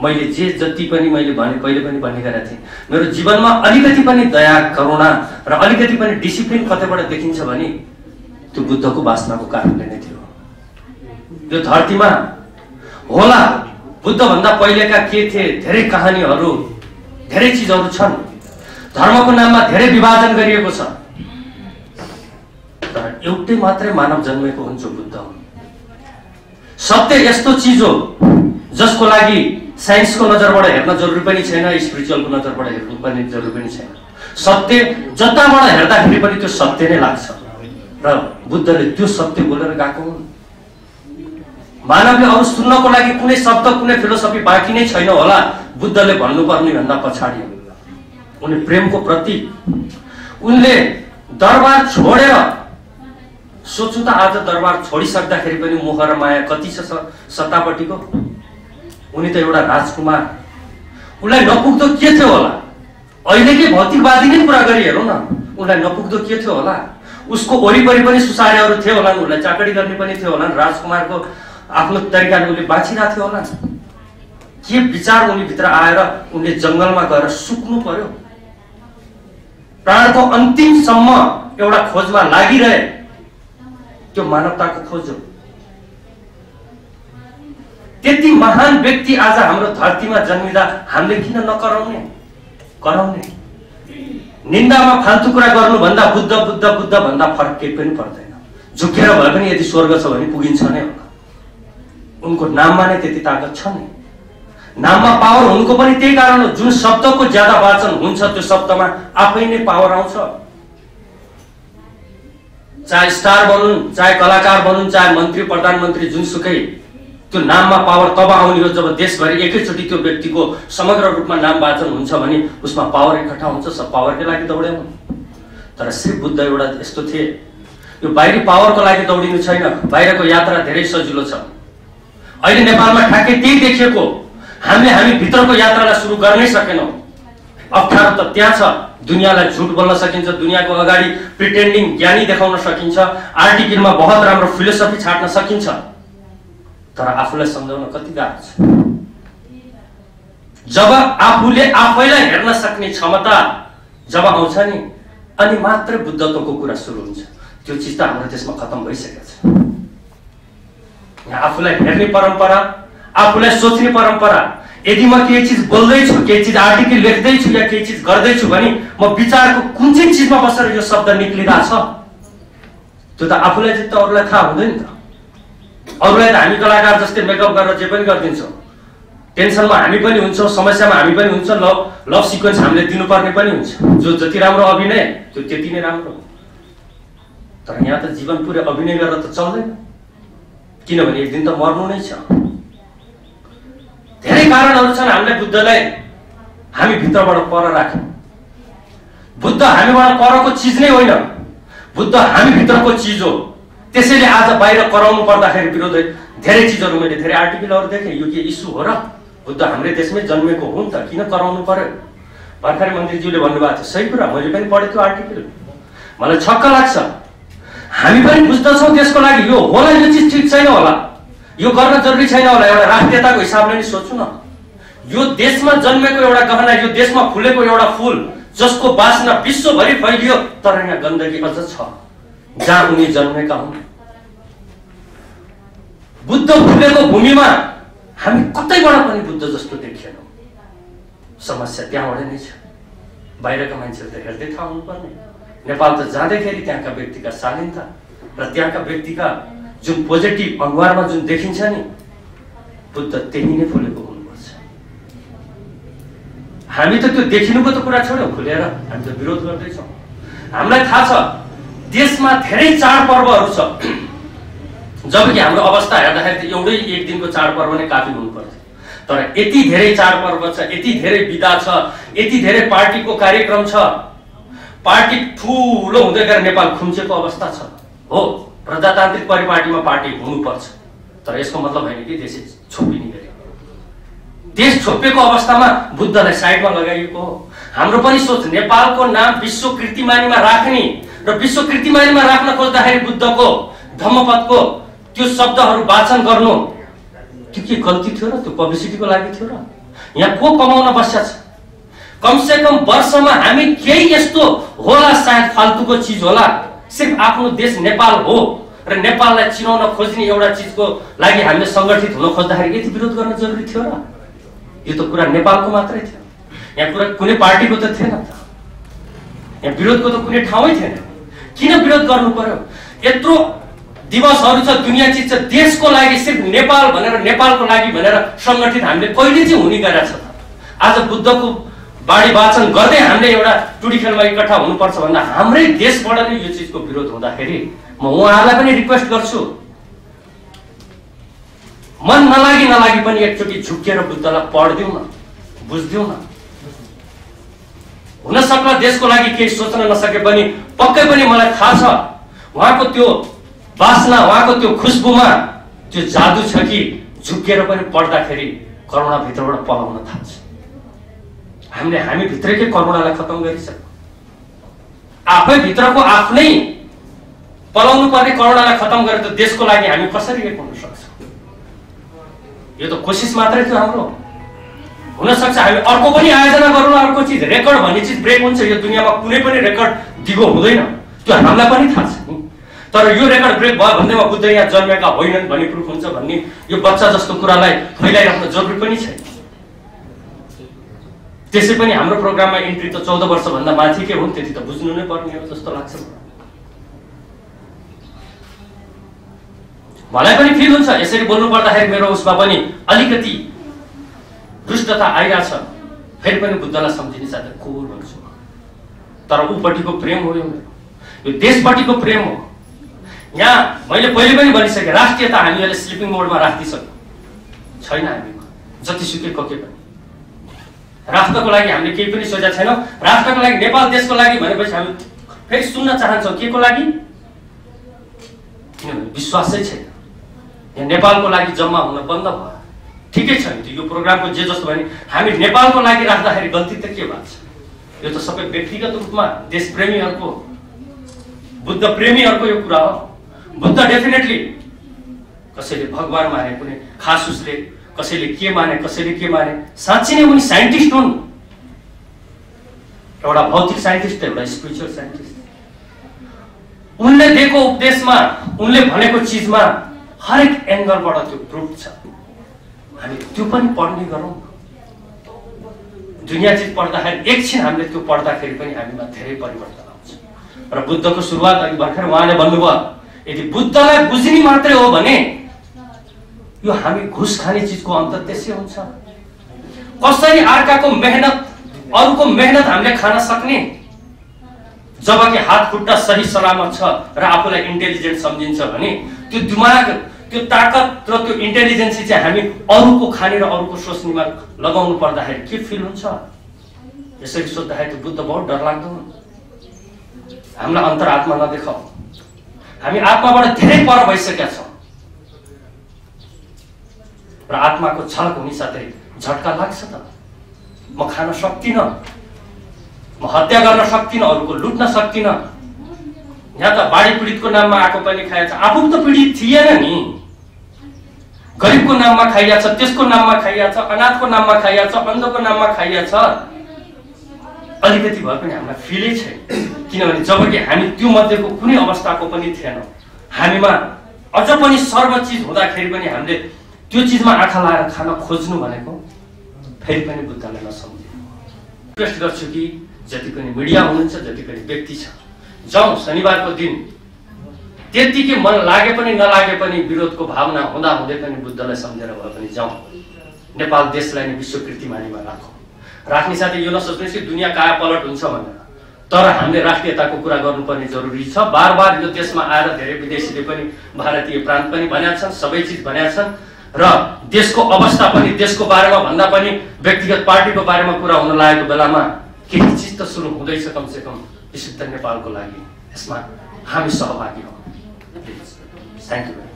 मैले जे जति पनि मैले भने कहिले पनि भन्ने गरेको थिएँ, मेरो जीवनमा अलिकति पनि दया करुणा र अलिकति पनि डिसिप्लिन कतैबाट देखिन्छ भने त्यो बुद्धको वासनाको कारणले नै थियो। यो धरतीमा होला बुद्ध भन्दा पहिलेका के थिए, धेरै कहानीहरू धेरै चीजहरू छन्। धर्मको नाममा धेरै विभाजन गरिएको छ, तर एउटै मात्रै मानव जन्मेको हुन्छ बुद्ध। सत्य यस्तो चीज हो जसको लागि साइन्सको नजरबाट हेर्न जरुरी पनि छैन, स्पिरिचुअलको नजरबाट हेर्नु पनि जरुरी पनि छैन। सत्य जताबाट हेर्दाखेरि पनि त्यो सत्य नै लाग्छ र बुद्धले त्यो सत्य बोलेर गएको हुन्। मानवले अरू सुन्नको लागि कुनै शब्द कुनै फिलोसफी बाँकी नै छैन होला बुद्धले भन्नुपर्ने भन्दा पछाडि। उनी प्रेमको प्रतीक, उनले दरबार छोडेर सोच्नु त आज दरबार छोडिसक्दाखेरि पनि मोह र माया कति छ सत्तापट्टिको। उनी त एउटा राजकुमार, उनलाई नपुग्दो के थियो होला? अहिलेकै भौतिकवादी नै कुरा गरी हेरौँ न, उनलाई नपुग्दो के थियो होला? उसको वरिपरि पनि सुसारेहरू थियो होला, उनलाई चाकडी गर्ने पनि थियो होला, राजकुमारको आफ्नो तरिकाले उनले बाँचिरहेको थियो होला। के विचार उनी भित्र आएर उनले जंगलमा गएर सुक्नु पर्यो, प्राणको अन्तिमसम्म एउटा खोजमा लागिरहे। त्यो मानवताको खोज हो। त्यति महान व्यक्ति आज हाम्रो धरतीमा जन्मिँदा हामीले किन नकराउने? कराउने। निन्दामा फाल्तु कुरा गर्नुभन्दा बुद्ध बुद्ध बुद्ध भन्दा फरक केही पनि पर्दैन। झुकेर भए पनि यदि स्वर्ग छ भने पुगिन्छ नै होला। उनको नाममा नै त्यति ताकत छ नि। नाममा पावर हुनुको पनि त्यही कारण हो। जुन शब्दको ज्यादा वाचन हुन्छ त्यो शब्दमा आफै नै पावर आउँछ। चाहे स्टार बनुन्, चाहे कलाकार बनुन्, चाहे मन्त्री प्रधानमन्त्री, जुनसुकै, त्यो नाममा पावर तब आउने हो जब देशभरि एकैचोटि त्यो व्यक्तिको समग्र रूपमा नाम वाचन हुन्छ भने उसमा पावर इकट्ठा हुन्छ। सब पावरकै लागि दौड्यौँ। तर श्री बुद्ध एउटा यस्तो थिए, यो बाहिरी पावरको लागि दौडिनु छैन। बाहिरको यात्रा धेरै सजिलो छ। अहिले नेपालमा ठ्याक्कै त्यही देखिएको। हामी भित्रको यात्रालाई सुरु गर्नै सकेनौँ। अप्ठ्यारो त त्यहाँ छ। दुनियाँलाई झुट बोल्न सकिन्छ, दुनियाँको अगाडि प्रिटेन्डिङ ज्ञानी देखाउन सकिन्छ, आर्टिकलमा बहुत राम्रो फिलोसफी छाड्न सकिन्छ, तर आफूलाई सम्झाउन कति गाह्रो छ। जब आफूले आफैलाई हेर्न सक्ने क्षमता जब आउँछ नि, अनि मात्र बुद्धत्वको कुरा सुरु हुन्छ। त्यो चिज त हाम्रो देशमा खत्तम भइसकेको छ। यहाँ आफूलाई हेर्ने परम्परा, आफूलाई सोच्ने परम्परा, यदि म केही चिज बोल्दैछु, केही चिज आर्टिकल लेख्दैछु या केही चिज गर्दैछु भने म विचारको कुन चाहिँ चिजमा बसेर यो शब्द निक्लिरहेछ त्यो त आफूलाई जित्त अरूलाई थाहा हुँदैन त। अरूलाई त हामी कलाकार जस्तै मेकअप गरेर जे पनि गरिदिन्छौँ। टेन्सनमा हामी पनि हुन्छौँ, समस्यामा हामी पनि हुन्छौँ, लभ सिक्वेन्स हामीले दिनुपर्ने पनि हुन्छ। जो जति राम्रो अभिनय त्यो त्यति नै राम्रो। तर यहाँ त जीवन पुरै अभिनय गरेर त चल्दैन, किनभने एक दिन त मर्नु नै छ। धेरै कारणहरू छन् हामीले बुद्धलाई हामी भित्रबाट पर राख्यौँ। बुद्ध हामीबाट परको चिज नै होइन, बुद्ध हामी भित्रको चिज हो। त्यसैले आज बाहिर कराउनु पर्दाखेरि विरोध धेरै चिजहरू मैले धेरै आर्टिकलहरू देखेँ। यो के इस्यु हो र? बुद्ध हाम्रै देशमै जन्मेको हो नि त, किन कराउनु पर्यो? भर्खरै मन्त्रीज्यूले भन्नुभएको थियो, सही कुरा, मैले पनि पढेको आर्टिकल। मलाई छक्क लाग्छ। हामी पनि बुझ्दछौँ त्यसको लागि यो होला, यो चिज ठिक छैन होला, यो गर्न जरुरी छैन होला। एउटा राष्ट्रियताको हिसाबले नि सोच्नु न। यो देशमा जन्मेको एउटा गहना, यो देशमा फुलेको एउटा फूल जसको वासना विश्वभरि फैलियो, तर यहाँ गन्दगी अझ छ जहाँ उनी जन्मेका हुन्। बुद्ध फुलेको भूमिमा हामी कतैबाट पनि बुद्ध जस्तो देखिएनौँ। समस्या त्यहाँबाट नै छ। बाहिरका मान्छेहरू त हेर्दै थाहा हुनुपर्ने। नेपाल त जाँदैखेरि त्यहाँका व्यक्तिका शालीनता र त्यहाँका व्यक्तिका जुन पोजिटिभ अनुहारमा जुन देखिन्छ नि, बुद्ध त्यही नै फुलेको हुनुपर्छ। हामी त त्यो देखिनुको त कुरा छोड्यौँ, खुलेर हामी त विरोध गर्दैछौँ। हामीलाई थाहा छ देशमा धेरै चाडपर्वहरू छ, जबकि हाम्रो अवस्था हेर्दाखेरि त एउटै एक दिनको चाडपर्व नै काफी हुनुपर्छ। तर यति धेरै चाडपर्व छ, यति धेरै विधा छ, यति धेरै पार्टीको कार्यक्रम छ, पार्टी ठुलो हुँदै गएर नेपाल खुम्चेको अवस्था छ। हो, प्रजातान्त्रिक परिपाटीमा पार्टी हुनुपर्छ, तर यसको मतलब होइन कि देश छोपिने गरे। देश छोपेको अवस्थामा बुद्धलाई साइडमा लगाइएको हो। हाम्रो पनि सोच नेपालको नाम विश्व कीर्तिमानीमा राख्ने र विश्व कीर्तिमानीमा राख्न खोज्दाखेरि बुद्धको धम्मपदको त्यो शब्दहरू वाचन गर्नु त्यो के गल्ती थियो र? त्यो पब्लिसिटीको लागि थियो र? यहाँ को कमाउन बस्या छ? कमसे कम वर्षमा हामी केही यस्तो होला, सायद फाल्तुको चिज होला, सिर्फ आफ्नो देश नेपाल हो र नेपाललाई चिनाउन खोज्ने एउटा चिजको लागि हामीले संगठित हुन खोज्दाखेरि यति विरोध गर्न जरुरी थियो र? यो त कुरा नेपालको मात्रै थियो, यहाँ कुरा कुनै पार्टीको त थिएन त, यहाँ विरोधको त कुनै ठाउँै थिएन। किन विरोध गर्नु पर्यो? यत्रो दिवसहरू छ, दुनियाँ चिज छ, देशको लागि सिर्फ नेपाल भनेर, नेपालको लागि भनेर संगठित हामीले कहिले चाहिँ हुने गरेछ त? आज बुद्धको बाणी वाचन गर्दै हामीले एउटा टुडी खेलमा इकट्ठा हुनुपर्छ भन्दा हाम्रै देशबाट नै यो चिजको विरोध हुँदाखेरि म उहाँहरूलाई पनि रिक्वेस्ट गर्छु, मन नलागी पनि एकचोटि झुक्किएर बुद्धलाई पढ्दिउँ न, बुझ्दिउँ न। हुन सक्ला देशको लागि केही सोच्न नसके पनि पक्कै पनि मलाई थाहा छ उहाँको त्यो वासना, उहाँको त्यो खुशबुमा त्यो जादु छ कि झुक्किएर पनि पढ्दाखेरि करुणा भित्रबाट पलाउन थाल्छ। हामी भित्रकै करुणालाई खतम गरिसक्यौँ, आफै भित्रको आफ्नै पलाउनु पर्ने करुणालाई खतम गरेर त देशको लागि हामी कसरी एक हुन सक्छौँ? यो त कोसिस मात्रै थियो हाम्रो। हुन सक्छ हामी अर्को पनि आयोजना गरौँला, अर्को चिज रेकर्ड भन्ने चिज ब्रेक हुन्छ, यो दुनियाँमा कुनै पनि रेकर्ड दिगो हुँदैन, त्यो हामीलाई पनि थाहा छ नि। तर यो रेकर्ड ब्रेक भयो भन्दैमा बुद्ध यहाँ जन्मेका होइनन् भन्ने प्रुफ हुन्छ भन्ने यो बच्चा जस्तो कुरालाई फैलाइराख्न जरुरी पनि छैन। त्यसै पनि हाम्रो प्रोग्राममा इन्ट्री त 14 वर्षभन्दा माथिकै हुन्, त्यति त बुझ्नु नै पर्ने हो जस्तो लाग्छ। मलाई पनि फिल हुन्छ यसरी बोल्नु पर्दाखेरि मेरो उसमा पनि अलिकति दुष्टता आइरहेछ, फेरि पनि बुद्धलाई सम्झिने साथै कोर भन्छु। तर ऊपट्टिको प्रेम हो यो देशपट्टिको प्रेम हो। यहाँ मैले पहिले पनि भनिसकेँ, राष्ट्रियता हामीले स्लिपिङ मोडमा राखिदिइसक्यौँ छैन, हामीमा जतिसुकै कके पनि राष्ट्रको लागि हामीले केही पनि सोचेका छैनौँ। राष्ट्रको लागि, नेपाल देशको लागि भनेपछि हामी फेरि सुन्न चाहन्छौँ के को लागि? किनभने विश्वासै छैन। यहाँ नेपालको लागि जम्मा हुन बन्द भयो, ठिकै छ नि, यो प्रोग्रामको जे जस्तो भने हामी नेपालको लागि राख्दाखेरि गल्ती त के भएको छ? यो त सबै व्यक्तिगत रूपमा देशप्रेमीहरूको, बुद्ध प्रेमीहरूको यो कुरा हो। बुद्ध डेफिनेटली कसैले भगवान माने, कुनै खास उसले कसैले के माने, कसैले के माने, साँच्चै नै उनी साइन्टिस्ट हुन्, एउटा भौतिक साइन्टिस्ट, एउटा स्पिरिचुअल साइन्टिस्ट। उनले दिएको उपदेशमा, उनले भनेको चिजमा हरेक एङ्गलबाट त्यो प्रुफ छ। हामी त्यो पनि पढ्ने गरौँ। दुनियाँ चिज पढ्दाखेरि एकछिन हामीले त्यो पढ्दाखेरि पनि हामीमा धेरै परिवर्तन आउँछ। र बुद्धको सुरुवात अघि भर्खर उहाँले भन्नुभयो, यदि बुद्धलाई बुझ्ने मात्रै हो भने यो हामी घुस खाने चिजको अन्त त्यसै हुन्छ। कसरी अर्काको मेहनत, अरूको मेहनत हामीले खान सक्ने? जबकि हात खुट्टा सही सलामत छ र आफूलाई इन्टेलिजेन्ट सम्झिन्छ भने त्यो दिमाग, त्यो ताकत र त्यो इन्टेलिजेन्सी चाहिँ हामी अरूको खाने र अरूको सोच्नेमा लगाउनु पर्दाखेरि के फिल हुन्छ? यसरी सोच्दाखेरि त्यो बुद्ध बहुत डरलाग्दो हुन्। हामीलाई अन्तरात्मा नदेखाऊ, हामी आत्माबाट धेरै पर भइसकेका छौँ र आत्माको झलक हुने साथै झट्का लाग्छ त। म खान सक्दिनँ, म हत्या गर्न सक्दिनँ, अरूको लुट्न सक्दिनँ। यहाँ त बाढी पीडितको नाममा आएको पनि खाएछ, आफू त पीडित थिएन नि। गरिबको नाममा खाइएछ, त्यसको नाममा खाइएछ, अनाथको नाममा खाइएछ, अन्धको नाममा खाइएछ। अलिकति भए पनि हामीलाई फिलै छैन, किनभने जबकि हामी त्यो मध्येको कुनै अवस्थाको पनि थिएनौँ। हामीमा अझ पनि सर्व चिज हुँदाखेरि पनि हामीले त्यो चिजमा आँखा लाएर खान खोज्नु भनेको फेरि पनि बुद्धलाई नसम्झिनु। रिक्वेस्ट गर्छु कि जति पनि मिडिया हुनुहुन्छ, जति पनि व्यक्ति छ, जाउँ शनिबारको दिन त्यतिकै मन लागे पनि नलागे पनि विरोधको भावना हुँदा हुँदै पनि बुद्धलाई सम्झेर भए पनि जाउँ, नेपाल देशलाई नै विश्व कीर्तिमानीमा राखौँ। राख्ने साथै यो नसोच्नुहोस् कि दुनियाँ काया पलट हुन्छ भनेर, तर हामीले राष्ट्रियताको कुरा गर्नुपर्ने जरुरी छ। बार बार यो देशमा आएर धेरै विदेशीले पनि भारतीय प्रान्त पनि भनेका छन्, सबै चिज भनेका छन् र देशको अवस्था पनि, देशको बारेमा भन्दा पनि व्यक्तिगत पार्टीको बारेमा कुरा हुन लागेको बेलामा केही चिज त सुरु हुँदैछ कमसे कम विशुद्ध नेपालको लागि। यसमा हामी सहभागी हौँ। Thank you.